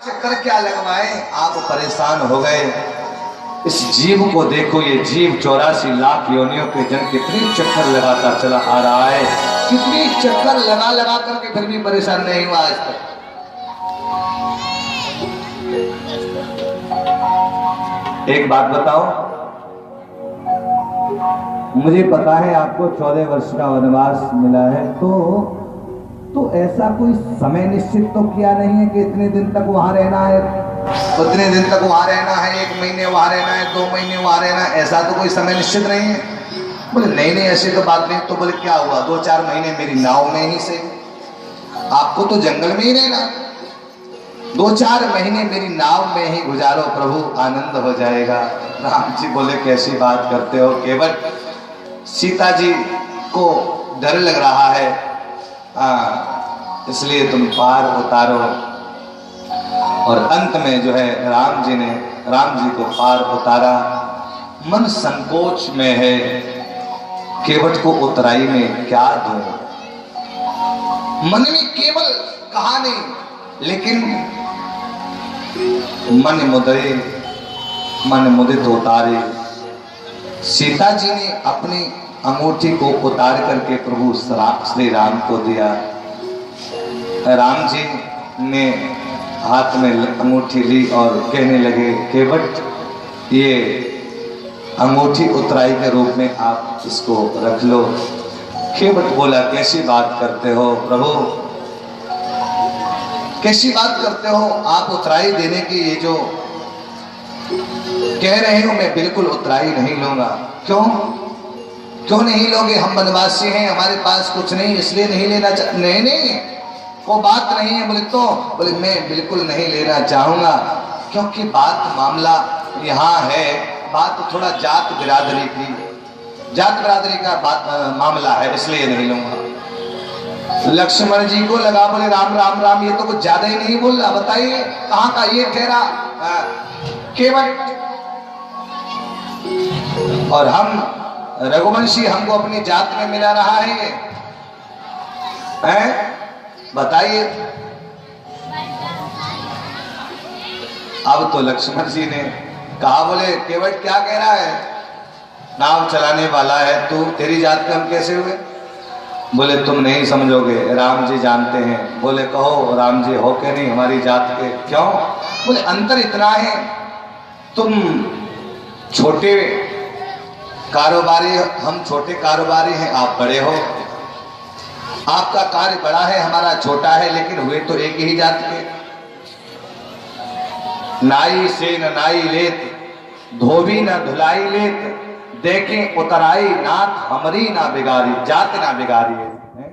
चक्कर क्या लगवाए, आप परेशान हो गए। इस जीव को देखो, ये जीव 84 लाख योनियों के जन कितनी चक्कर लगाता चला आ रहा है, कितनी चक्कर लगा लगा करके फिर भी परेशान नहीं हुआ आज तक। एक बात बताओ, मुझे पता है आपको 14 वर्ष का वनवास मिला है, तो ऐसा कोई समय निश्चित तो किया नहीं है कि इतने दिन तक वहां रहना है, उतने दिन तक वहां रहना है, 1 महीने वहां रहना है, 2 महीने वहां रहना है, ऐसा तो कोई समय निश्चित नहीं है। बोले नहीं नहीं ऐसी तो बात नहीं। तो बोले क्या हुआ, 2-4 महीने मेरी नाव में ही से, आपको तो जंगल में ही रहना, 2-4 महीने मेरी नाव में ही गुजारो प्रभु, आनंद हो जाएगा। राम जी बोले कैसी बात करते हो, केवल सीता जी को डर लग रहा है, इसलिए तुम पार उतारो। और अंत में जो है राम जी को पार उतारा। मन संकोच में है, केवट को उतराई में क्या दूं। मन में केवल कहा नहीं, लेकिन मन मुदित उतारे। सीता जी ने अपनी अंगूठी को उतार करके प्रभु श्री राम को दिया। राम जी ने हाथ में अंगूठी ली और कहने लगे, केवट ये अंगूठी उतराई के रूप में आप इसको रख लो। केवट बोला कैसी बात करते हो प्रभु, कैसी बात करते हो, आप उतराई देने की ये जो कह रहे हो, मैं बिल्कुल उतराई नहीं लूंगा। क्यों नहीं लोगे, हम वनवासी हैं, हमारे पास कुछ नहीं इसलिए नहीं लेना नहीं वो बात नहीं है। बोले मैं बिल्कुल नहीं लेना चाहूंगा, क्योंकि बात मामला यहाँ है, बात थोड़ा जात बिरादरी का बात मामला है, इसलिए नहीं लूंगा। लक्ष्मण जी को लगा, बोले राम राम राम, ये तो कुछ ज्यादा ही नहीं बोल रहा, बताइए कहाँ का ये ठहरा केवट, और हम रघुवंशी, हमको अपनी जात में मिला रहा है बताइए। अब तो लक्ष्मण जी ने कहा, बोले केवट क्या कह रहा है, नाव चलाने वाला है तू, तेरी जात में हम कैसे हुए। बोले तुम नहीं समझोगे, राम जी जानते हैं। बोले कहो राम जी हो के नहीं हमारी जात के, क्यों। बोले अंतर इतना है, तुम छोटे कारोबारी, हम छोटे कारोबारी हैं, आप बड़े हो, आपका कार्य बड़ा है, हमारा छोटा है, लेकिन हुए तो एक ही जात के। नाई से न नाई लेत, धोबी न धुलाई लेत, देखें उतराई नाथ हमारी ना बिगाड़ी, जात ना बिगाड़ी है।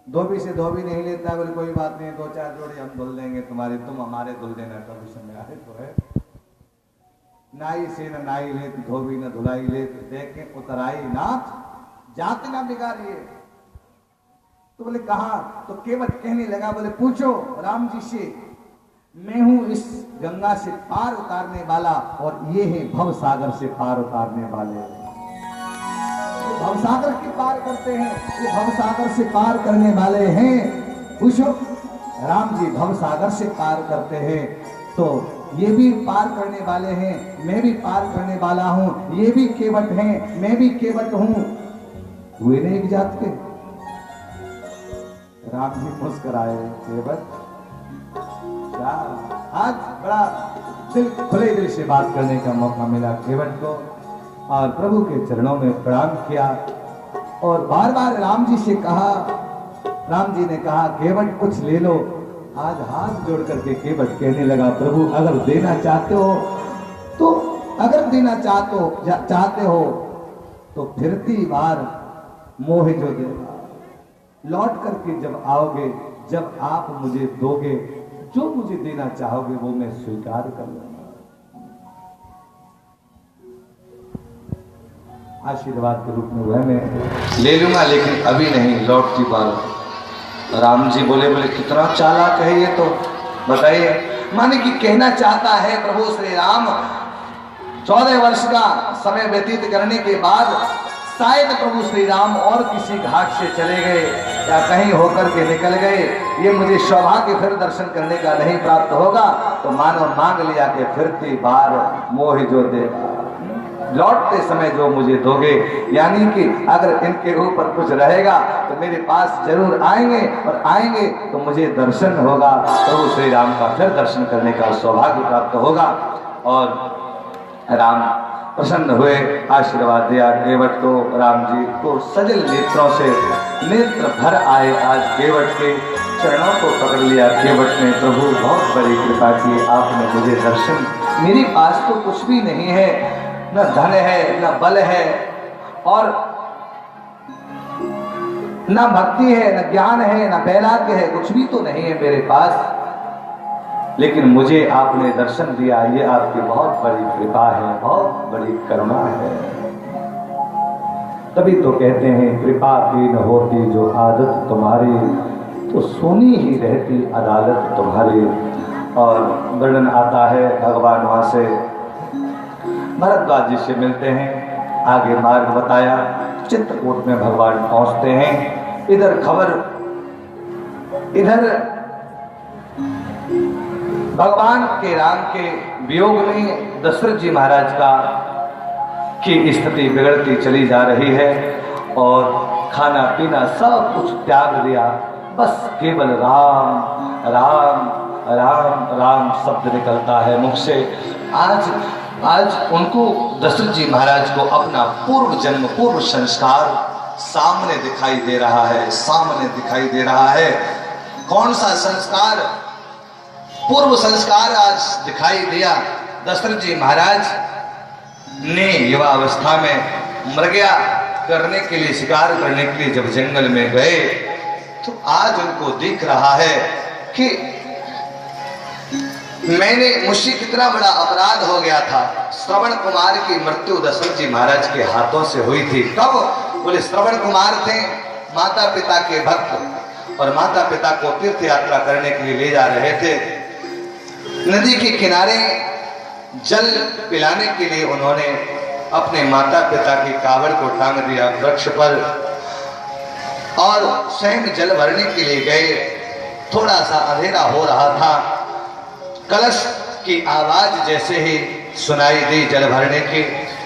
धोबी से धोबी नहीं लेता, बोले कोई बात नहीं, 2-4 जोड़ी हम धुल देंगे तुम्हारे, तुम हमारे धुल देना, कभी समय आए तो है। नाई से न नाई लेत, धोबी न धुलाई लेत, देखें उतराई नाथ जात ना बिगाड़िए। तो बोले कहा, तो केवट कहने लगा, बोले पूछो राम जी से, मैं हूं इस गंगा से पार उतारने वाला, और ये है भव सागर से पार उतारने वाले। भव सागर के पार करते हैं, ये भव सागर से पार करने वाले हैं। पूछो राम जी भव सागर से पार करते हैं, तो ये भी पार करने वाले हैं, मैं भी पार करने वाला हूं, ये भी केवट हैं, मैं भी केवट हूं, हुए नहीं एक जात के। राम जी मुस्कुराए, केवट क्या आज बड़ा खुले दिल से बात करने का मौका मिला केवट को, और प्रभु के चरणों में प्रणाम किया, और बार बार राम जी से कहा। राम जी ने कहा केवट कुछ ले लो। आज हाथ जोड़ करके केवट कहने लगा, प्रभु अगर देना चाहते हो तो, अगर देना चाहते हो तो फिरती बार मोह जो दे, लौट करके जब आओगे, जब आप मुझे दोगे, जो मुझे देना चाहोगे वो मैं स्वीकार कर लूंगा, आशीर्वाद के रूप में वह मैं ले लूंगा, लेकिन अभी नहीं, लौट की बात। राम जी बोले कितना चालाक है ये, तो बताइए। माने कि कहना चाहता है प्रभु श्री राम, 14 वर्ष का समय व्यतीत करने के बाद शायद प्रभु श्री राम और किसी घाट से चले गए, या कहीं होकर के निकल गए, ये मुझे सौभाग्य फिर दर्शन करने का नहीं प्राप्त होगा, तो मानो मांग लिया कि फिरती बार मोह जो देगा, लौटते समय जो मुझे दोगे। यानी कि अगर इनके ऊपर कुछ रहेगा तो मेरे पास जरूर आएंगे, और आएंगे तो मुझे दर्शन होगा, प्रभु श्री राम का फिर दर्शन करने का सौभाग्य प्राप्त होगा। और राम प्रसन्न हुए, आशीर्वाद दिया केवट को। राम जी को सजल नेत्रों से नेत्र भर आए। आज केवट के चरणों को पकड़ लिया केवट ने, प्रभु बहुत बड़ी कृपा की, आपने मुझे दर्शन, मेरे पास तो कुछ भी नहीं है, न धन है, न बल है, और न भक्ति है, न ज्ञान है, न वैराग्य है, कुछ भी तो नहीं है मेरे पास, लेकिन मुझे आपने दर्शन दिया, ये आपकी बहुत बड़ी कृपा है, बहुत बड़ी करुणा है। तभी तो कहते हैं कृपा की न होती जो आदत तुम्हारी, तो सुनी ही रहती अदालत तुम्हारी। और वर्णन आता है, भगवान वहां से भरद्वाज जी से मिलते हैं, आगे मार्ग बताया, चित्रकूट में भगवान पहुंचते हैं। इधर खबर, इधर भगवान के राम के वियोग में दशरथ जी महाराज का की स्थिति बिगड़ती चली जा रही है, और खाना पीना सब कुछ त्याग दिया, बस केवल राम राम राम राम शब्द निकलता है मुख से। आज उनको दशरथ जी महाराज को अपना पूर्व जन्म, पूर्व संस्कार सामने दिखाई दे रहा है, सामने दिखाई दे रहा है। कौन सा संस्कार? पूर्व संस्कार आज दिखाई दिया। दशरथ जी महाराज ने युवा अवस्था में मृगया करने के लिए, शिकार करने के लिए जब जंगल में गए, तो आज उनको दिख रहा है कि मुझसे कितना बड़ा अपराध हो गया था। श्रवण कुमार की मृत्यु दशरथ जी महाराज के हाथों से हुई थी। कब? बोले श्रवण कुमार थे माता पिता के भक्त, और माता पिता को तीर्थ यात्रा करने के लिए ले जा रहे थे। नदी के किनारे जल पिलाने के लिए उन्होंने अपने माता पिता की कावड़ को टांग दिया वृक्ष पर, और स्वयं जल भरने के लिए गए। थोड़ा सा अंधेरा हो रहा था, कलश की आवाज जैसे ही सुनाई दी जल भरने की,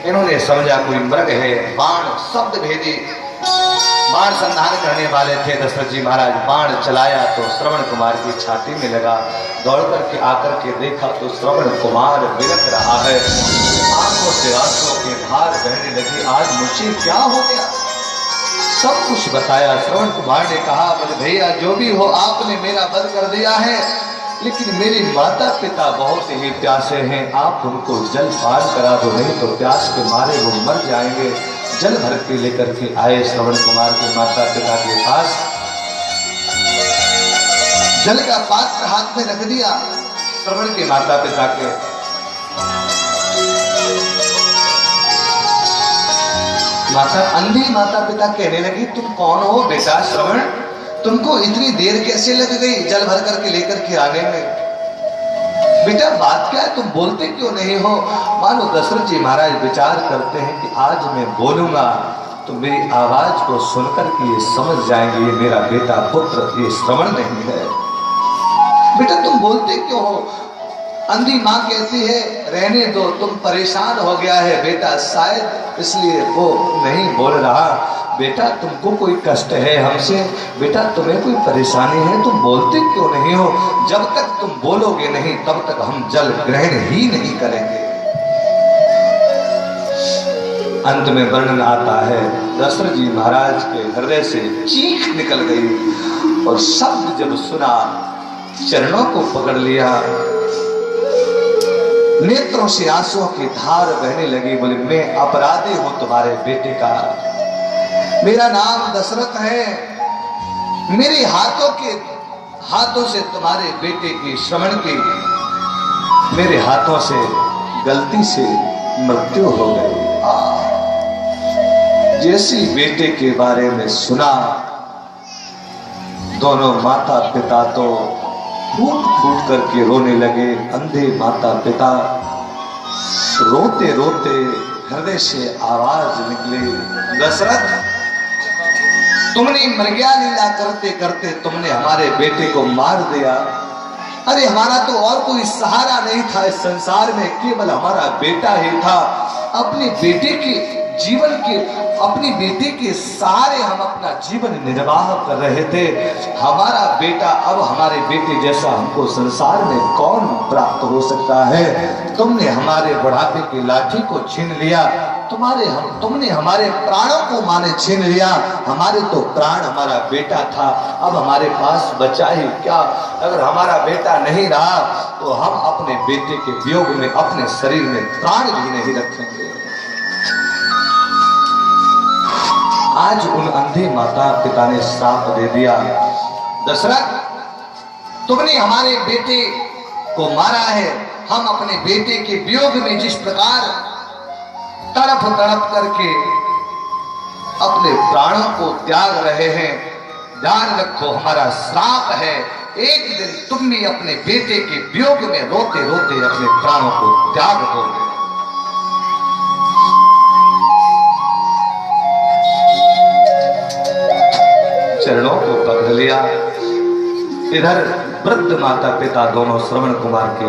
इन्होंने समझा कोई मृग है। बाण शब्द भेदी, बाण संधान करने वाले थे दशरथ जी महाराज। बाण चलाया तो श्रवण कुमार की छाती में लगा। दौड़ करके आकर के देखा तो श्रवण कुमार बिलख रहा है, आंखों से आंसुओं की धार बहने लगी। आज मुझे क्या हो गया? सब कुछ बताया। श्रवण कुमार ने कहा, बोले भैया जो भी हो, आपने मेरा वध कर दिया है, लेकिन मेरे माता पिता बहुत ही प्यासे हैं, आप उनको जल पान करा दो, नहीं तो प्यास के मारे वो मर जाएंगे। जल भर के लेकर के आए श्रवण कुमार के माता पिता के पास, जल का पात्र हाथ में रख दिया श्रवण के माता पिता के। अंधी माता पिता कहने लगी, तुम कौन हो बेटा श्रवण? तुमको इतनी देर कैसे लग गई जल भर करके लेकर के आने में? बेटा बात क्या है, तुम बोलते क्यों नहीं हो? मानो दशरथ जी महाराज विचार करते हैं कि आज मैं बोलूंगा तो मेरी आवाज को सुनकर के ये समझ जाएंगे ये मेरा बेटा पुत्र, ये श्रवण नहीं है। बेटा तुम बोलते क्यों हो? अंधी माँ कहती है रहने दो, तुम परेशान हो गया है बेटा, शायद इसलिए वो नहीं बोल रहा। बेटा तुमको कोई कष्ट है हमसे? बेटा तुम्हें कोई परेशानी है? तुम बोलते क्यों नहीं हो? जब तक तुम बोलोगे नहीं तब तक हम जल ग्रहण ही नहीं करेंगे। अंत में वर्णन आता है, दशरथ जी महाराज के हृदय से चीख निकल गई, और शब्द जब सुना चरणों को पकड़ लिया, नेत्रों से आंसुओं की धार बहने लगी। बोले मैं अपराधी हूं तुम्हारे बेटे का, मेरा नाम दशरथ है, मेरे हाथों से तुम्हारे बेटे की श्रवण की मेरे हाथों से गलती से मृत्यु हो गई। जैसी बेटे के बारे में सुना, दोनों माता पिता तो फूट फूट करके रोने लगे। अंधे माता पिता रोते रोते हृदय से आवाज निकली, दशरथ तुमने मृग्या लीला करते करते तुमने हमारे बेटे को मार दिया। अरे हमारा तो और कोई सहारा नहीं था इस संसार में, केवल हमारा बेटा ही था। अपने बेटे के जीवन के, अपनी बेटे के सहारे हम अपना जीवन निर्वाह कर रहे थे। हमारा बेटा, अब हमारे बेटे जैसा हमको संसार में कौन प्राप्त हो सकता है। तुमने हमारे बुढ़ापे की लाठी को छीन लिया, तुमने हमारे प्राणों को माने छीन लिया। हमारे तो प्राण हमारा बेटा था, अब हमारे पास बचा ही क्या। अगर हमारा बेटा नहीं रहा तो हम अपने बेटे के वियोग में अपने शरीर में प्राण भी नहीं रखेंगे। आज उन अंधे माता पिता ने श्राप दे दिया, दशरथ तुमने हमारे बेटे को मारा है। हम अपने बेटे के वियोग में जिस प्रकार तड़प तड़प करके अपने प्राणों को त्याग रहे हैं, ध्यान रखो हमारा श्राप है। एक दिन तुम भी अपने बेटे के वियोग में रोते रोते अपने प्राणों को त्याग दोगे। चरणों को पकड़ लिया। इधर वृद्ध माता पिता दोनों श्रवण कुमार के